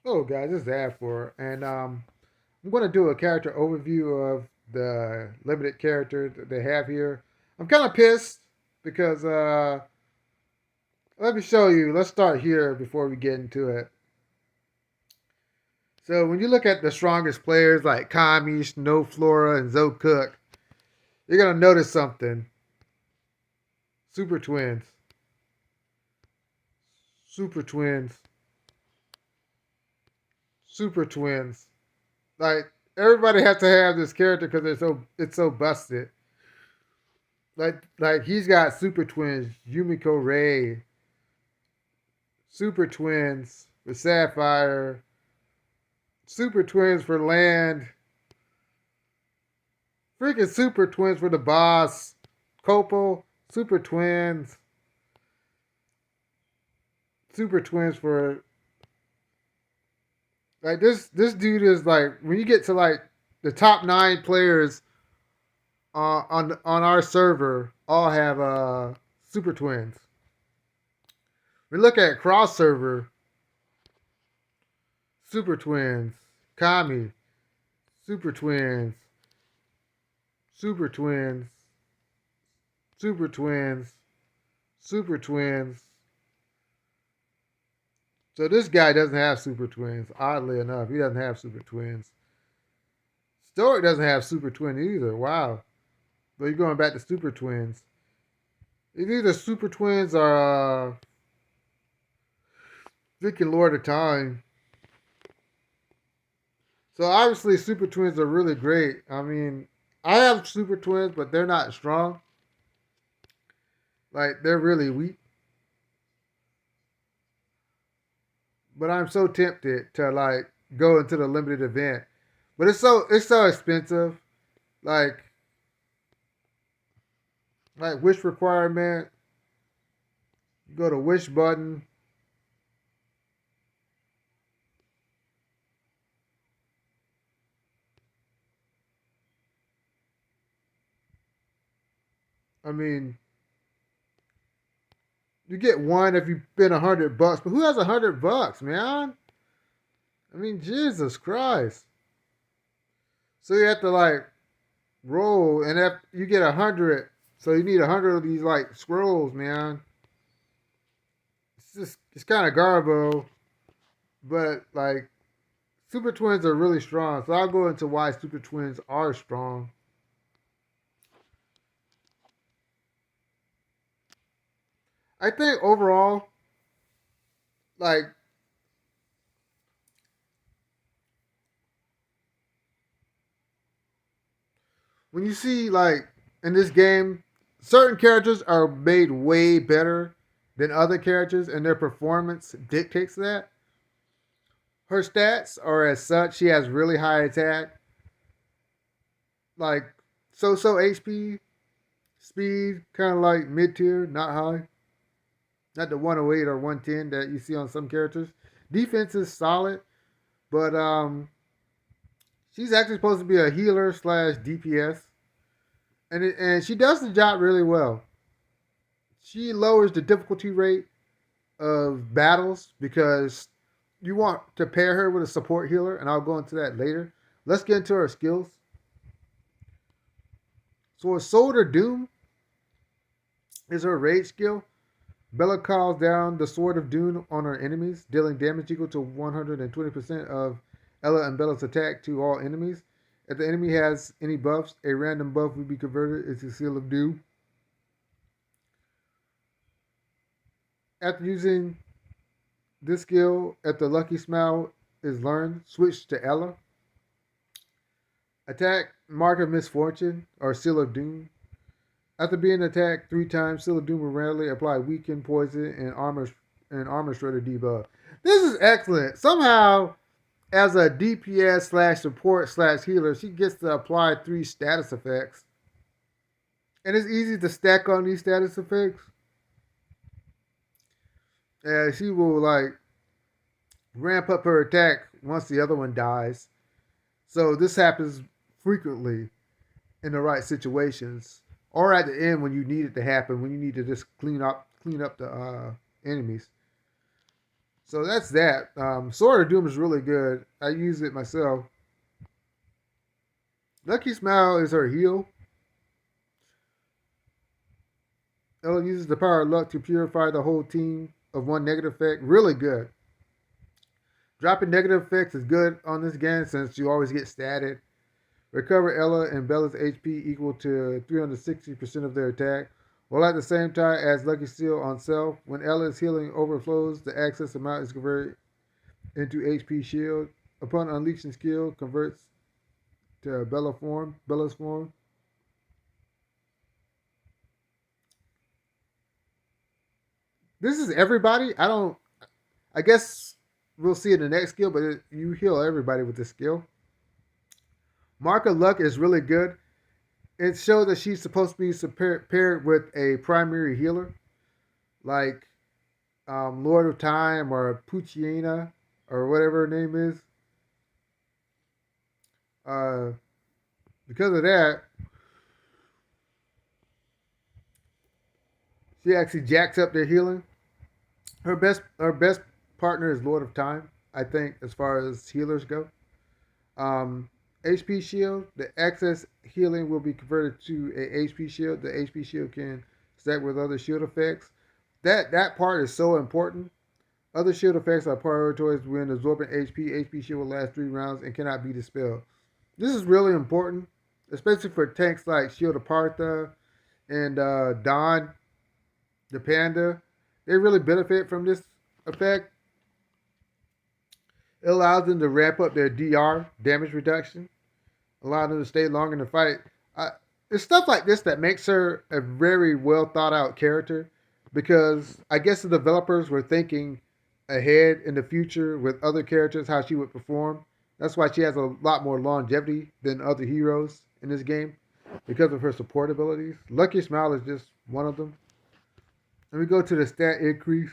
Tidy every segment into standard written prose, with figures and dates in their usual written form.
Hello guys, this is Ad4, and I'm going to do a character overview of the limited characters that they have here. I'm kind of pissed because let me show you. Let's start here before we get into it. So when you look at the strongest players like Kami, Snowflora, and Zoe Cook, you're gonna notice something. Super twins, super twins, super twins. Like everybody has to have this character because it's so busted. Like he's got super twins, Yumiko Ray, super twins for Sapphire, super twins for Land, freaking super twins for the boss, Copal, super twins for like this dude is like when you get to like the top 9 players on our server all have super twins. We look at cross server, super twins, Kami, super twins, super twins, super twins, super twins. So this guy doesn't have super twins. Oddly enough, he doesn't have super twins. Stoic doesn't have super twin either. Wow. But you're going back to super twins. It's either super twins or freaking Lord of Time. So obviously super twins are really great. I mean, I have super twins, but they're not strong. Like they're really weak. But I'm so tempted to like go into the limited event. But it's so expensive. Like wish requirement. You go to wish button. I mean, you get one if you spend $100. But who has $100, man? I mean, Jesus Christ. So you have to like roll, and if you get 100, so you need 100 of these like scrolls, man. It's kind of garbo, but like super twins are really strong. So I'll go into why super twins are strong. I think overall, like when you see like in this game, certain characters are made way better than other characters, and their performance dictates that. Her stats are as such. She has really high attack, like so HP, speed, kind of like mid tier, not high, not the 108 or 110 that you see on some characters. Defense is solid, but she's actually supposed to be a healer slash DPS, and she does the job really well. She lowers the difficulty rate of battles because you want to pair her with a support healer, and I'll go into that later. Let's get into her skills. So, a Sword of Doom is her rage skill. Bella calls down the Sword of Doom on her enemies, dealing damage equal to 120% of Ella and Bella's attack to all enemies. If the enemy has any buffs, a random buff will be converted into Seal of Doom. After using this skill, if the Lucky Smile is learned, switch to Ella. Attack Mark of Misfortune or Seal of Doom. After being attacked 3 times, Seal of Doom will randomly apply weaken, poison, and armor shredder debuff. This is excellent. Somehow, as a DPS slash support slash healer, she gets to apply 3 status effects. And it's easy to stack on these status effects. And she will like ramp up her attack once the other one dies. So this happens frequently in the right situations, or at the end when you need it to happen, when you need to just clean up the enemies. So that's that. Sword of Doom is really good. I use it myself. Lucky Smile is her heal. Ella uses the power of luck to purify the whole team of one negative effect. Really good. Dropping negative effects is good on this game since you always get statted. Recover Ella and Bella's HP equal to 360% of their attack, while at the same time adds Lucky Seal on self. When Ella's healing overflows, the access amount is converted into HP shield. Upon unleashing skill, converts to Bella's form. This is everybody. I guess we'll see in the next skill, but you heal everybody with this skill. Mark of Luck is really good. It shows that she's supposed to be paired with a primary healer, like Lord of Time or Pucciana or whatever her name is. Uh, because of that, she actually jacks up their healing. Her best partner is Lord of Time, I think, as far as healers go. Um, HP shield, the excess healing will be converted to a HP shield. The HP shield can stack with other shield effects. That part is so important. Other shield effects are prioritized when absorbing HP. HP shield will last 3 rounds and cannot be dispelled. This is really important, especially for tanks like Shield of Partha and Don, the Panda. They really benefit from this effect. It allows them to ramp up their DR, damage reduction, allow them to stay long in the fight. It's stuff like this that makes her a very well thought out character because I guess the developers were thinking ahead in the future with other characters how she would perform. That's why she has a lot more longevity than other heroes in this game because of her support abilities. Lucky Smile is just one of them. Let me go to the stat increase.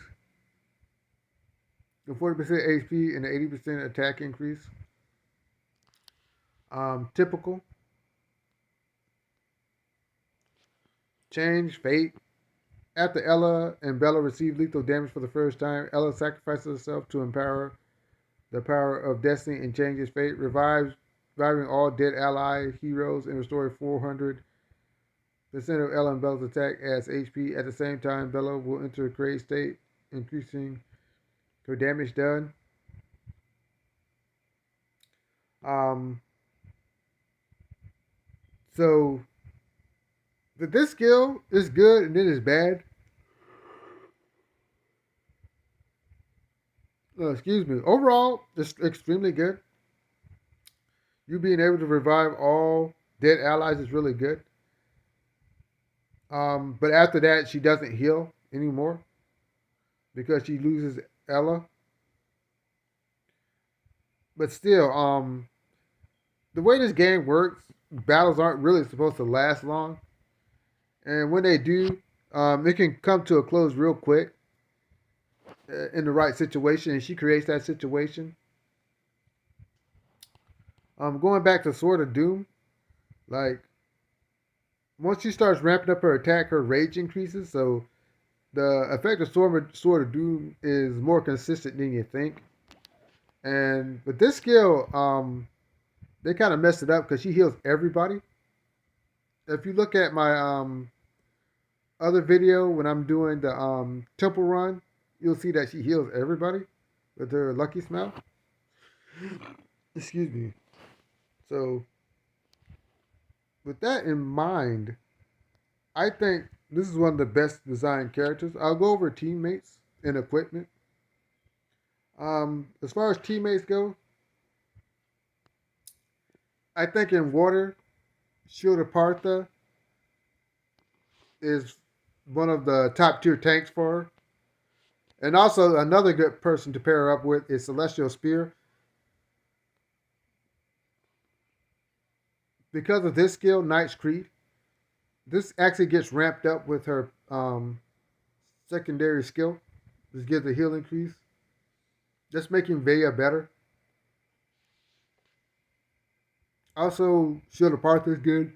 The 40% HP and the 80% attack increase. Typical. Change fate. After Ella and Bella receive lethal damage for the first time, Ella sacrifices herself to empower the power of destiny and changes fate. Reviving all dead ally heroes and restoring 400% of Ella and Bella's attack as HP. At the same time, Bella will enter a crazed state, increasing her damage done. Um, so this skill is good and then it's bad. Excuse me. Overall, it's extremely good. You being able to revive all dead allies is really good. But after that, she doesn't heal anymore because she loses Ella. But still, the way this game works, battles aren't really supposed to last long, and when they do, it can come to a close real quick in the right situation, and she creates that situation. Going back to Sword of Doom, like once she starts ramping up her attack, her rage increases. So the effect of Sword of Doom is more consistent than you think. And with this skill, they kind of messed it up because she heals everybody. If you look at my other video when I'm doing the temple run, you'll see that she heals everybody with her Lucky Smile. Excuse me. So with that in mind, I think this is one of the best designed characters. I'll go over teammates and equipment. As far as teammates go, I think in water, Shield of Partha is one of the top tier tanks for her. And also another good person to pair up with is Celestial Spear. Because of this skill, Knight's Creed, this actually gets ramped up with her secondary skill. This gives a heal increase. Just making Vaya better. Also, Shield of Partha is good.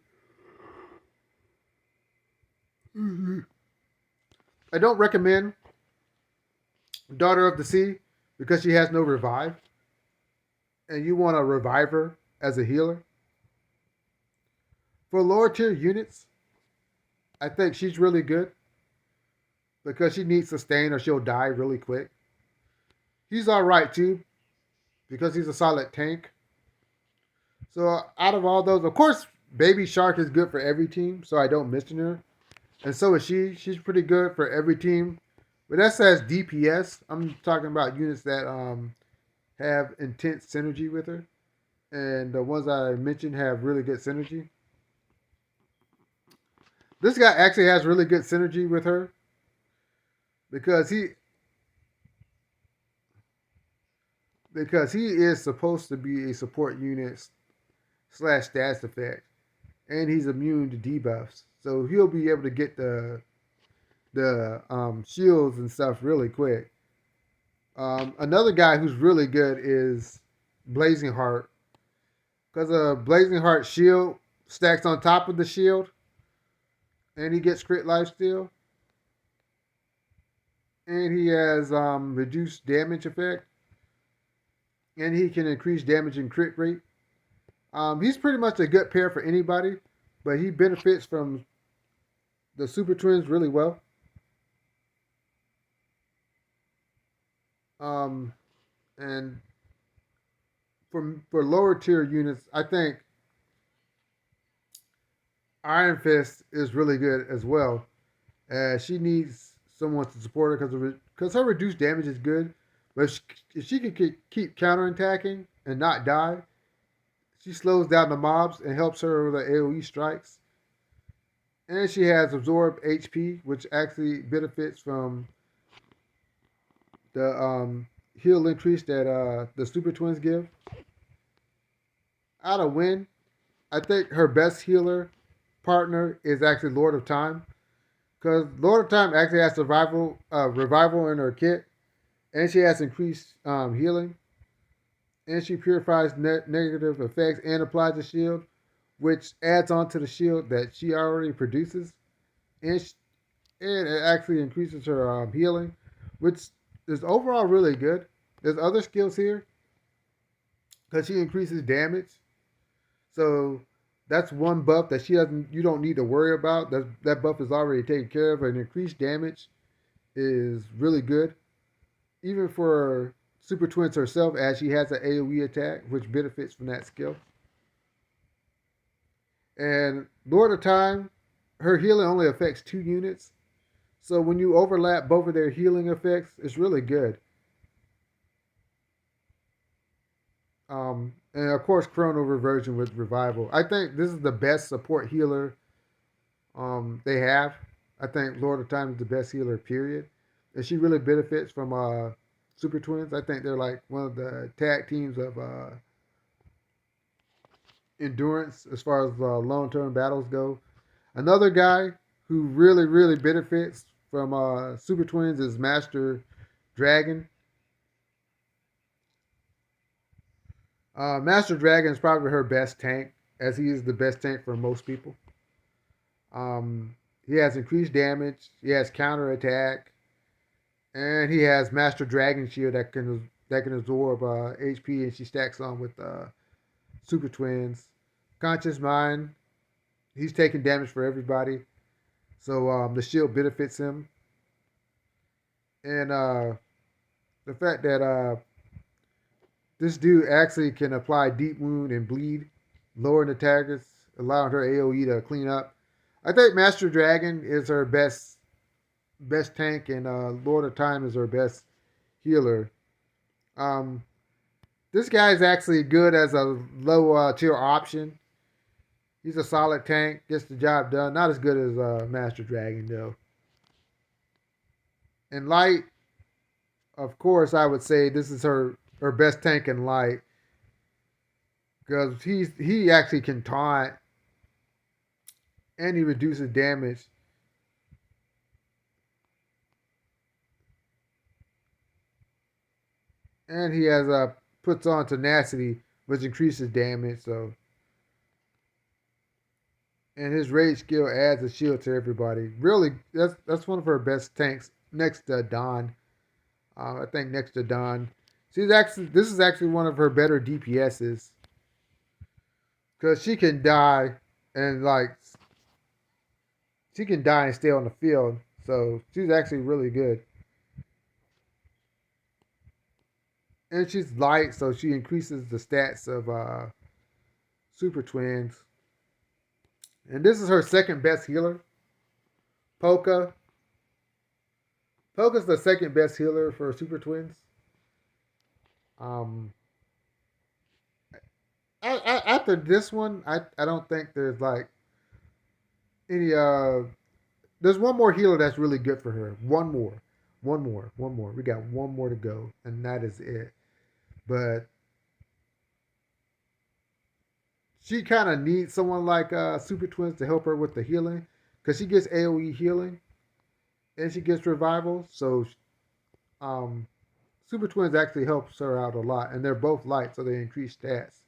I don't recommend Daughter of the Sea because she has no revive, and you want to revive her as a healer. For lower tier units, I think she's really good because she needs sustain or she'll die really quick. He's all right too because he's a solid tank. So out of all those, of course, Baby Shark is good for every team, so I don't mention her. And so is she. She's pretty good for every team. But that says DPS. I'm talking about units that have intense synergy with her. And the ones I mentioned have really good synergy. This guy actually has really good synergy with her because he is supposed to be a support unit slash stats effect, and he's immune to debuffs, so he'll be able to get the shields and stuff really quick. Another guy who's really good is Blazing Heart, because a Blazing Heart shield stacks on top of the shield, and he gets crit lifesteal, and he has reduced damage effect, and he can increase damage and crit rate. He's pretty much a good pair for anybody, but he benefits from the Super Twins really well. Um, and for lower tier units, I think Iron Fist is really good as well. She needs someone to support her because her reduced damage is good, but if she can keep counterattacking and not die, she slows down the mobs and helps her with the AOE strikes. And she has absorb HP, which actually benefits from the heal increase that the Super Twins give. Out of win, I think her best healer partner is actually Lord of Time, because Lord of Time actually has revival in her kit, and she has increased healing, and she purifies negative effects and applies a shield, which adds on to the shield that she already produces, and, and it actually increases her healing, which is overall really good. There's other skills here because she increases damage, so that's one buff that you don't need to worry about. That buff is already taken care of, and increased damage is really good, even for Super Twins herself, as she has an AOE attack, which benefits from that skill. And Lord of Time, her healing only affects 2 units, so when you overlap both of their healing effects, it's really good. And of course, Chrono Reversion with Revival. I think this is the best support healer they have. I think Lord of Time is the best healer, period. And she really benefits from Super Twins. I think they're like one of the tag teams of endurance as far as long term battles go. Another guy who really, really benefits from Super Twins is Master Dragon. Master Dragon is probably her best tank, as he is the best tank for most people. He has increased damage, he has counter attack, and he has Master Dragon Shield that can absorb HP, and she stacks on with Super Twins. Conscious Mind, he's taking damage for everybody, so the shield benefits him. And the fact that this dude actually can apply Deep Wound and Bleed, lowering the targets, allowing her AoE to clean up. I think Master Dragon is her best tank, and Lord of Time is her best healer. Um, this guy is actually good as a low tier option. He's a solid tank, gets the job done. Not as good as Master Dragon though. In light, of course, I would say this is her best tank in light because he actually can taunt and he reduces damage. And he has puts on tenacity, which increases damage. So, and his rage skill adds a shield to everybody. Really, that's one of her best tanks next to Dawn. I think next to Dawn. This is actually one of her better DPSs because and like she can die and stay on the field. So she's actually really good. And she's light, so she increases the stats of Super Twins. And this is her second best healer, Polka. Polka's the second best healer for Super Twins. Um, After this one, I don't think there's like any. There's one more healer that's really good for her. One more. We got one more to go, and that is it. But she kind of needs someone like Super Twins to help her with the healing, because she gets AOE healing and she gets revival. So um, Super Twins actually helps her out a lot, and they're both light, so they increase stats.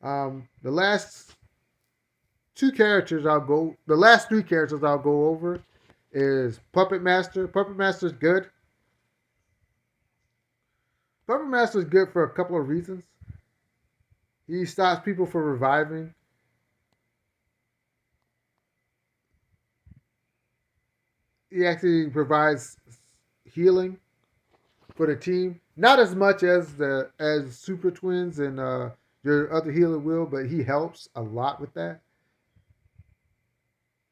The last the last three characters I'll go over is Puppet Master. Puppet Master is good. Puppet Master is good for a couple of reasons. He stops people from reviving. He actually provides healing for the team. Not as much as Super Twins and your other healer will, but he helps a lot with that.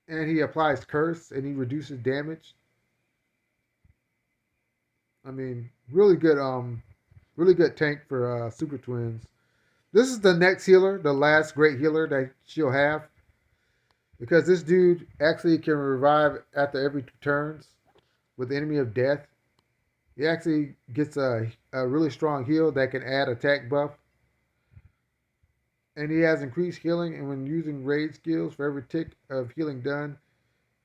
And he applies curse and he reduces damage. I mean, really good tank for Super Twins. This is the next healer, the last great healer that she'll have, because this dude actually can revive after every 2 turns with the enemy of death. He actually gets a really strong heal that can add attack buff. And he has increased healing, and when using raid skills for every tick of healing done,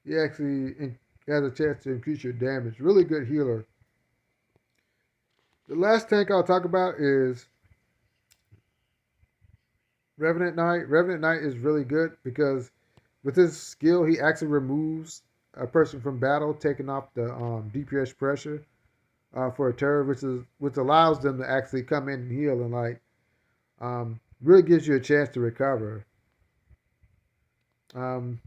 he actually has a chance to increase your damage. Really good healer. The last tank I'll talk about is Revenant Knight. Revenant Knight is really good because with his skill, he actually removes a person from battle, taking off the DPS pressure for a turret, which allows them to actually come in and heal and really gives you a chance to recover. Um,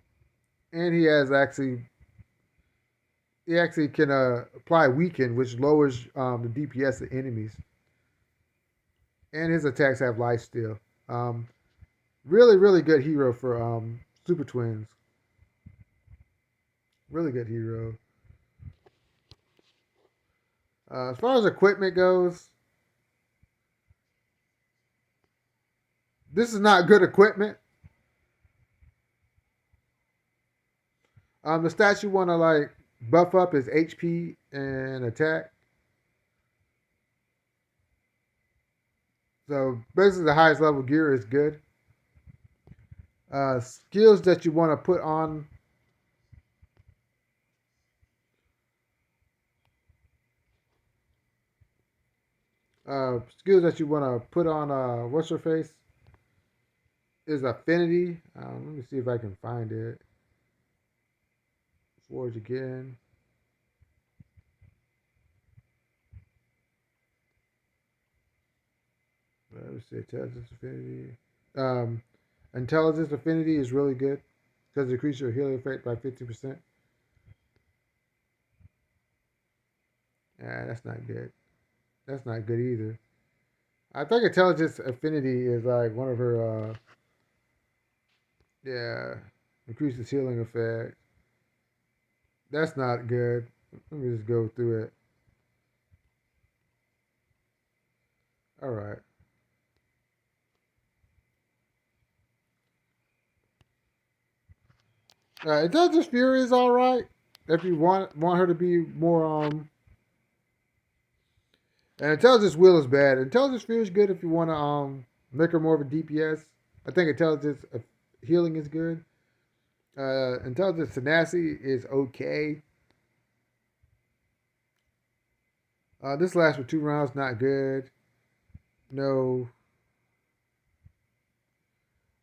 and he actually can apply weaken, which lowers the DPS of enemies. And his attacks have life steal. Really good hero for Super Twins. Really good hero. As far as equipment goes, this is not good equipment. The stats you want to like buff up is HP and attack. So basically, the highest level gear is good. Skills that you want to put on. Skills that you want to put on. What's her face? Is affinity. Let me see if I can find it. Forge again. Let me see. Intelligence affinity. Um, Intelligence affinity is really good because it increases your healing effect by 50%. Yeah, that's not good. That's not good either. I think intelligence affinity is like one of her. Yeah, increases healing effect. That's not good. Let me just go through it. All right. Intelligence Fury is all right if you want her to be more. And Intelligence Will is bad. Intelligence Fury is good if you want to make her more of a DPS. I think Intelligence Healing is good. Intelligence Tenacity is okay. This lasts for 2 rounds, not good. No.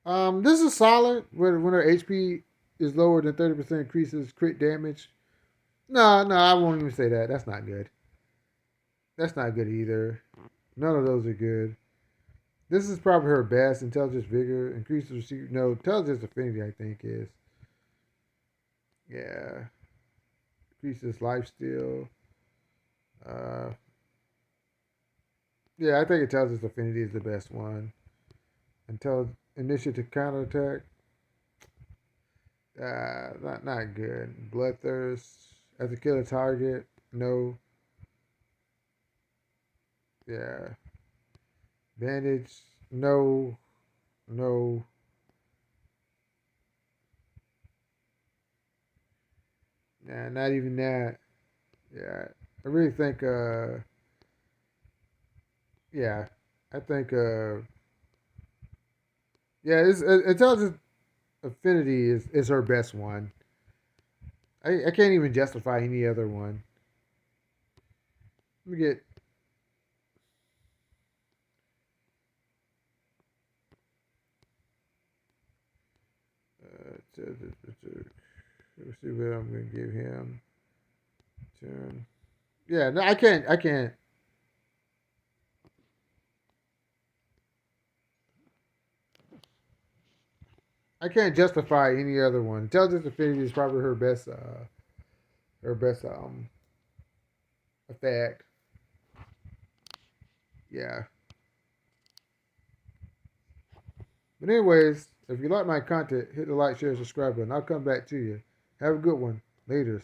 This is solid. When her HP is lower than 30%, increases crit damage. No, I won't even say that. That's not good. That's not good either. None of those are good. This is probably her best. Intelligence, vigor, increases receiver. No, intelligence affinity, I think is. Yeah, increases life steal. Uh, yeah, I think intelligence affinity is the best one. Initiative counterattack. Not good. Bloodthirst. As a kill a target. No. Yeah. Bandage. No. No. Nah, not even that. Yeah. I really think yeah. I think yeah, intelligence affinity is her best one. I can't even justify any other one. Let me get let's see what I'm gonna give him. Turn. Yeah, no, I can't justify any other one. Intelligence affinity is probably her best effect. Yeah. But anyways, if you like my content, hit the like, share, subscribe button. I'll come back to you. Have a good one. Laters.